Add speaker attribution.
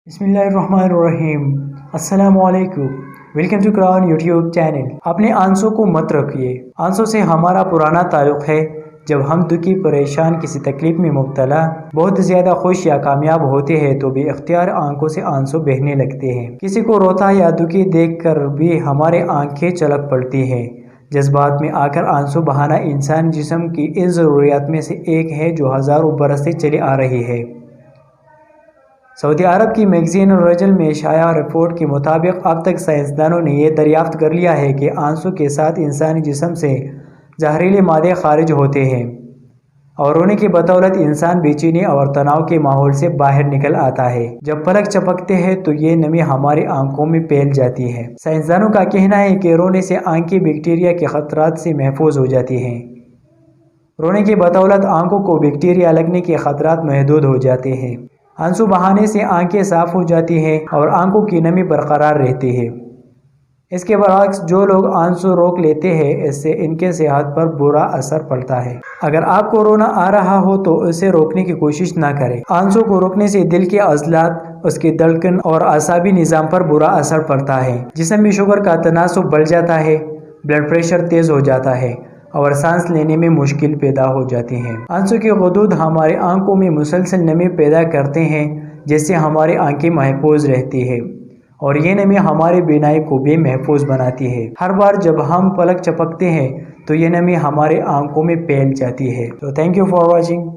Speaker 1: بسم اللہ الرحمن الرحیم۔ السلام علیکم، welcome to Quran YouTube channel. اپنے آنسوں کو مت رکھیے۔ آنسوں سے ہمارا پرانا تعلق ہے۔ جب ہم دکھی، پریشان، کسی تکلیف میں مبتلا، بہت زیادہ خوش یا کامیاب ہوتے ہیں تو بے اختیار آنکھوں سے آنسو بہنے لگتے ہیں۔ کسی کو روتا یا دکھی دیکھ کر بھی ہمارے آنکھیں چھلک پڑتی ہیں۔ جذبات میں آ کر آنسو بہانا انسان جسم کی ان ضروریات میں سے ایک ہے جو ہزاروں برس سے چلی آ رہی ہے۔ سعودی عرب کی میگزین رجل میں شائع رپورٹ کے مطابق اب تک سائنسدانوں نے یہ دریافت کر لیا ہے کہ آنسو کے ساتھ انسانی جسم سے زہریلے مادے خارج ہوتے ہیں اور رونے کی بدولت انسان بے چینی اور تناؤ کے ماحول سے باہر نکل آتا ہے۔ جب پلک چپکتے ہیں تو یہ نمی ہماری آنکھوں میں پھیل جاتی ہے۔ سائنسدانوں کا کہنا ہے کہ رونے سے آنکھیں بیکٹیریا کے خطرات سے محفوظ ہو جاتی ہیں۔ رونے کی بدولت آنکھوں کو بیکٹیریا لگنے کے خطرات محدود ہو جاتے ہیں۔ آنسو بہانے سے آنکھیں صاف ہو جاتی ہیں اور آنکھوں کی نمی برقرار رہتی ہے۔ اس کے برعکس جو لوگ آنسو روک لیتے ہیں اس سے ان کے صحت پر برا اثر پڑتا ہے۔ اگر آپ کو رونا آ رہا ہو تو اسے روکنے کی کوشش نہ کریں۔ آنسو کو روکنے سے دل کے عضلات، اس کی دھڑکن اور اعصابی نظام پر برا اثر پڑتا ہے۔ جسم میں شوگر کا تناسب بڑھ جاتا ہے، بلڈ پریشر تیز ہو جاتا ہے اور سانس لینے میں مشکل پیدا ہو جاتی ہے۔ آنسو کے غدود ہمارے آنکھوں میں مسلسل نمی پیدا کرتے ہیں جس سے ہماری آنکھیں محفوظ رہتی ہے اور یہ نمی ہماری بینائی کو بھی محفوظ بناتی ہے۔ ہر بار جب ہم پلک چپکتے ہیں تو یہ نمی ہمارے آنکھوں میں پھیل جاتی ہے۔ تو تھینک یو فار واچنگ۔